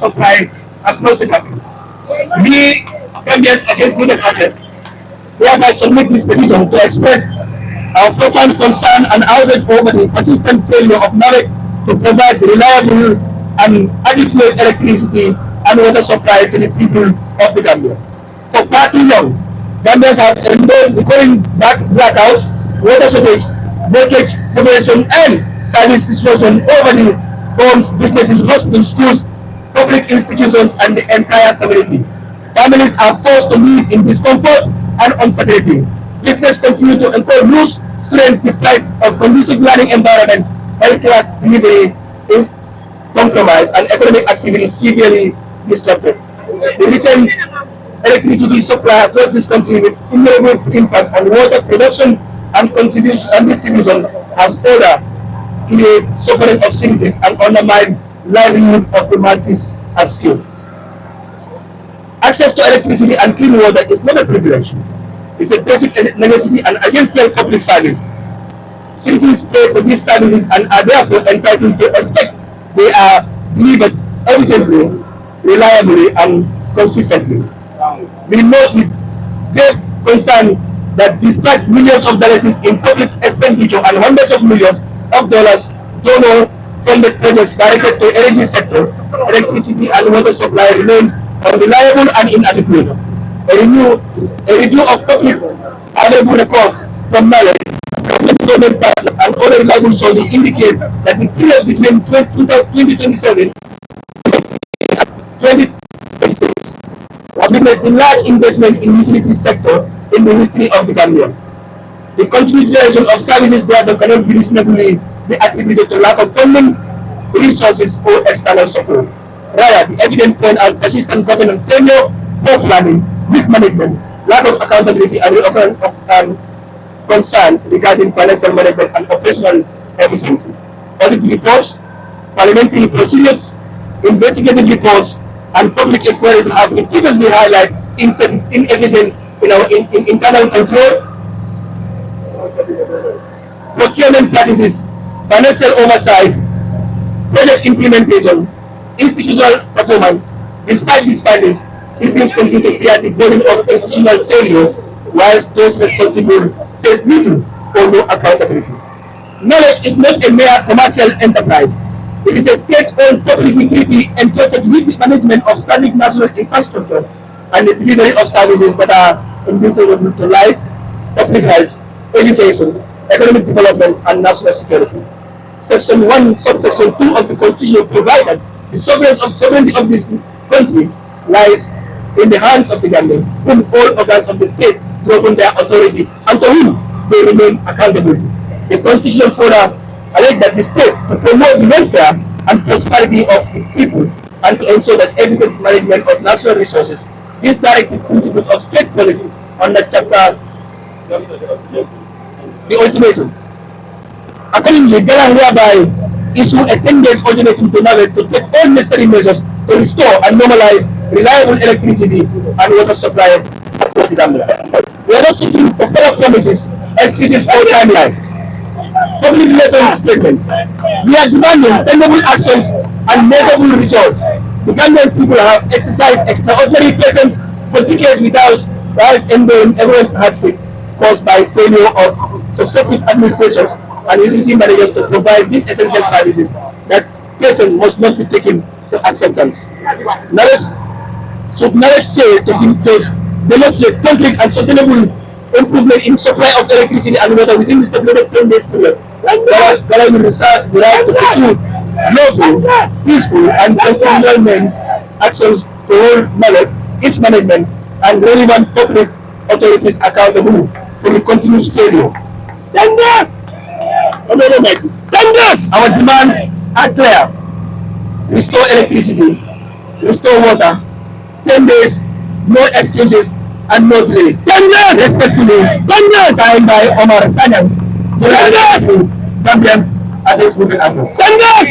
supply across the country. We, Gambians Against Food and Outlets, hereby submit this petition to express our profound concern and outrage over the persistent failure of Nawec to provide reliable and adequate electricity and water supply to the people of the Gambia. For far too long, Gambians have endured recurring blackouts, water shortage, breakage, formation, and service disruption over the homes, businesses, hospitals, schools, public institutions, and the entire community. Families are forced to live in discomfort and uncertainty. Business continue to incur loose, students deprived of conducive learning environment, health class delivery is compromised, and economic activity severely disrupted. The recent electricity supply across this country with innumerable impact on water production and contribution and distribution has further created suffering of citizens and undermined livelihood of the masses at scale. Access to electricity and clean water is not a privilege. It's a basic necessity and essential public service. Citizens pay for these services and are therefore entitled to expect they are delivered efficiently, reliably, and consistently. We note with grave concern that despite millions of dollars in public expenditure and hundreds of millions of dollars donor-funded projects directed to energy sector, electricity and water supply remains unreliable and inadequate. A review of public available records from Nawec, government partners, and other reliable sources indicate that the period between 2027 and 2026 has witnessed a large investment in utility sector in the history of the Gambia. The continued duration of services therefore cannot be reasonably be attributed to lack of funding, resources, or external support. Rather, the evident point are persistent government failure, poor planning, weak management, lack of accountability, and recurrent concern regarding financial management and operational efficiency. Audit reports, parliamentary procedures, investigative reports, and public inquiries have repeatedly highlighted inefficient in our internal control, procurement practices, financial oversight, project implementation, institutional performance. Despite these findings, citizens continue to bear the burden of institutional failure, whilst those responsible face little or no accountability. Knowledge is not a mere commercial enterprise. It is a state-owned public utility entrusted with the management of static national infrastructure and the delivery of services that are indispensable to life, public health, education, economic development, and national security. Section 1, subsection 2 of the Constitution provided the sovereignty of this country lies in the hands of the government, whom all organs of the state govern their authority and to whom they remain accountable. The Constitution further alleges that the state to promote the welfare and prosperity of the people and to ensure that efficient management of national resources. These directive principles of state policy under chapter the ultimatum. Accordingly, Gala hereby issue a 10 days ultimatum to Nawec to take all necessary measures to restore and normalize reliable electricity and water supply across the Gambia. We are not seeking for further promises, excuses, or timeline. Public relations statements. We are demanding tangible actions and measurable results. The Gambian people have exercised extraordinary patience for decades without enduring everyone's hardship caused by failure of successive administrations and utility managers to provide these essential services. That patience must not be taken to acceptance. Knowledge fail to demonstrate concrete and sustainable improvement in supply of electricity and water within the stipulated 10 days period. Gala will research the right to pursue lawful, peaceful, and constitutional means actions to hold Nawec, its management, and relevant public authorities accountable for the continuous failure. 10 days! 10 days! Our demands are clear. Restore electricity, restore water. 10 days, no excuses, and no delay. 10 days! Respectfully, 10 days! Signed by Omar Sanyang, Gambians Against Food and Outlets. 10 days!